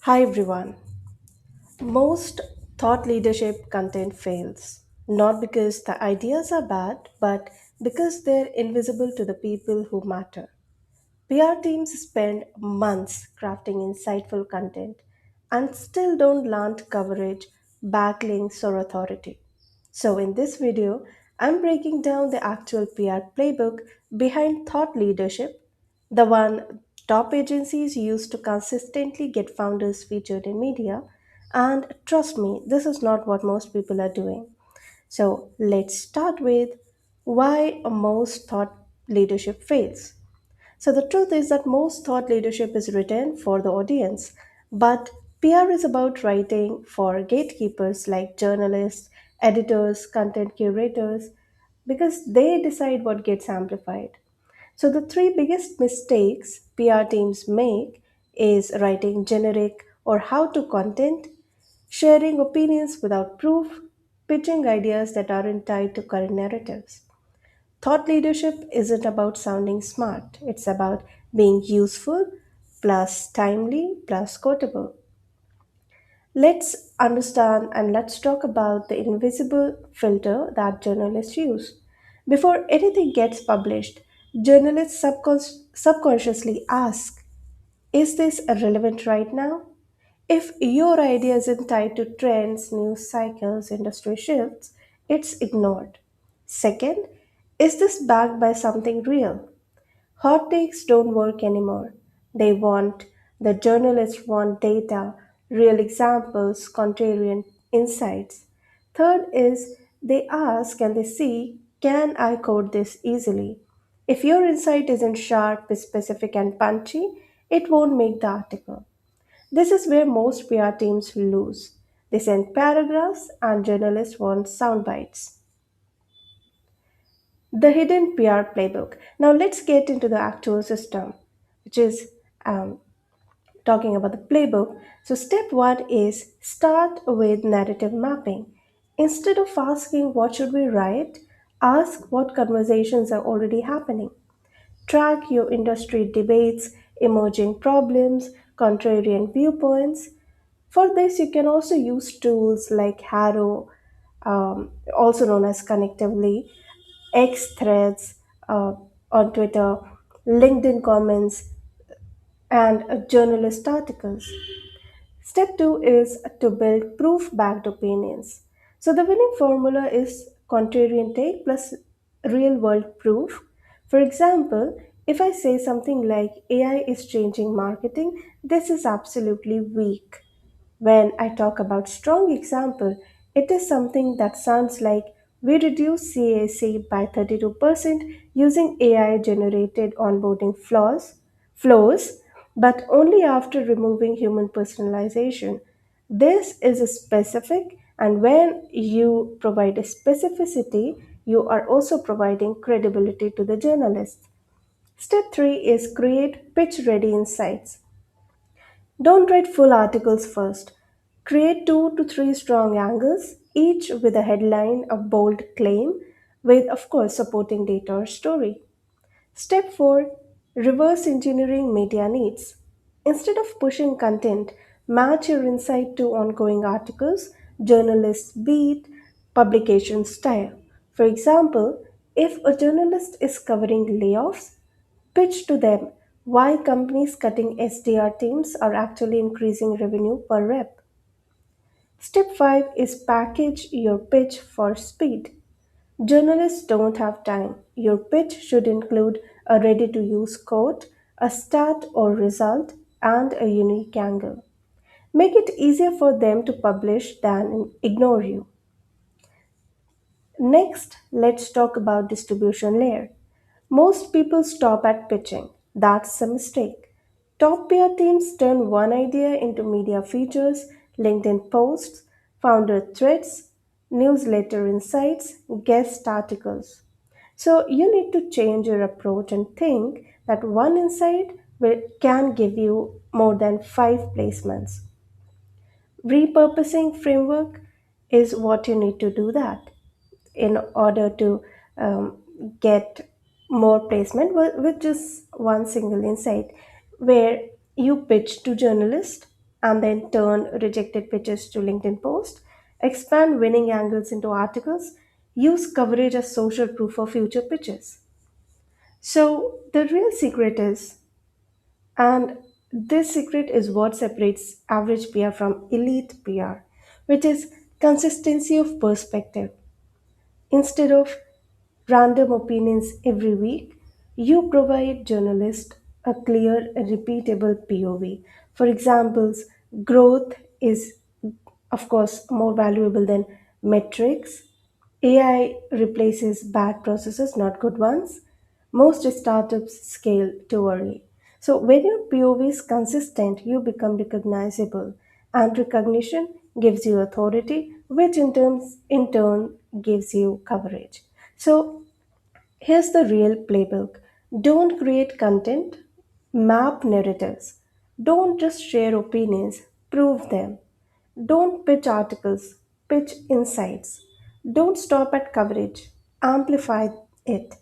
Hi everyone. Most thought leadership content fails, not because the ideas are bad, but because they're invisible to the people who matter. PR teams spend months crafting insightful content and still don't land coverage, backlinks, or authority. So, in this video, I'm breaking down the actual PR playbook behind thought leadership, the one top agencies use to consistently get founders featured in media. And trust me, this is not what most people are doing. So, let's start with why most thought leadership fails. So the truth is that most thought leadership is written for the audience, but PR is about writing for gatekeepers like journalists, editors, content curators, because they decide what gets amplified. So the three biggest mistakes PR teams make is writing generic or how to content, sharing opinions without proof, pitching ideas that aren't tied to current narratives. Thought leadership isn't about sounding smart, it's about being useful, plus timely, plus quotable. Let's understand and let's talk about the invisible filter that journalists use. Before anything gets published, journalists subconsciously ask, is this relevant right now? If your idea isn't tied to trends, news cycles, industry shifts, it's ignored. Second, is this backed by something real? Hot takes don't work anymore. The journalists want data, real examples, contrarian insights. Third is they ask and they see, can I code this easily? If your insight isn't sharp, specific, and punchy, it won't make the article. This is where most PR teams lose. They send paragraphs and journalists want sound bites. The hidden PR playbook. Now let's get into the actual system, which is um, talking about the playbook. So, step one is start with narrative mapping. Instead of asking what should we write, ask what conversations are already happening. Track your industry debates, emerging problems, contrarian viewpoints. For this, you can also use tools like Harrow, also known as Connectively, X threads on Twitter, LinkedIn comments, and journalist articles. Step two is to build proof backed opinions. So, the winning formula is contrarian take plus real world proof. For example, if I say something like AI is changing marketing, this is absolutely weak. When I talk about strong example, it is something that sounds like we reduce CAC by 32% using AI generated onboarding flows, but only after removing human personalization. This is a specific, and when you provide a specificity, you are also providing credibility to the journalist. Step 3 is create pitch ready insights. Don't write full articles first. Create two to three strong angles, each with a headline, a bold claim, with, of course, supporting data or story. Step 4, reverse engineering media needs. Instead of pushing content, match your insight to ongoing articles, journalist beat, publication style. For example, if a journalist is covering layoffs, pitch to them why companies cutting SDR teams are actually increasing revenue per rep. Step 5 is package your pitch for speed. Journalists don't have time. Your pitch should include a ready to use quote, a stat or result, and a unique angle. Make it easier for them to publish than ignore you. Next, let's talk about distribution layer. Most people stop at pitching. That's a mistake. Top peer teams turn one idea into media features, LinkedIn posts, founder threads, newsletter insights, guest articles. So you need to change your approach and think that one insight can give you more than five placements. Repurposing framework is what you need to do that in order to um, get more placement with just one single insight where you pitch to journalists. and then turn rejected pitches to LinkedIn posts, expand winning angles into articles, use coverage as social proof for future pitches. So the real secret is, and this secret is what separates average PR from elite PR, which is consistency of perspective. Instead of random opinions every week, you provide journalists a clear, repeatable POV. For examples, growth is, of course, more valuable than metrics. AI replaces bad processes, not good ones. Most startups scale too early. So, when your POV is consistent, you become recognizable, and recognition gives you authority, which in turn gives you coverage. So, here's the real playbook: don't create content, map narratives. Don't just share opinions, prove them. Don't pitch articles, pitch insights. Don't stop at coverage, amplify it.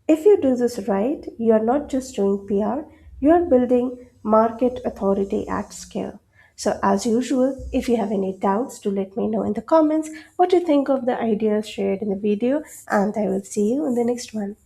If you do this right, you are not just doing PR, you are building market authority at scale. So, as usual, if you have any doubts, do let me know in the comments what you think of the ideas shared in the video, and I will see you in the next one.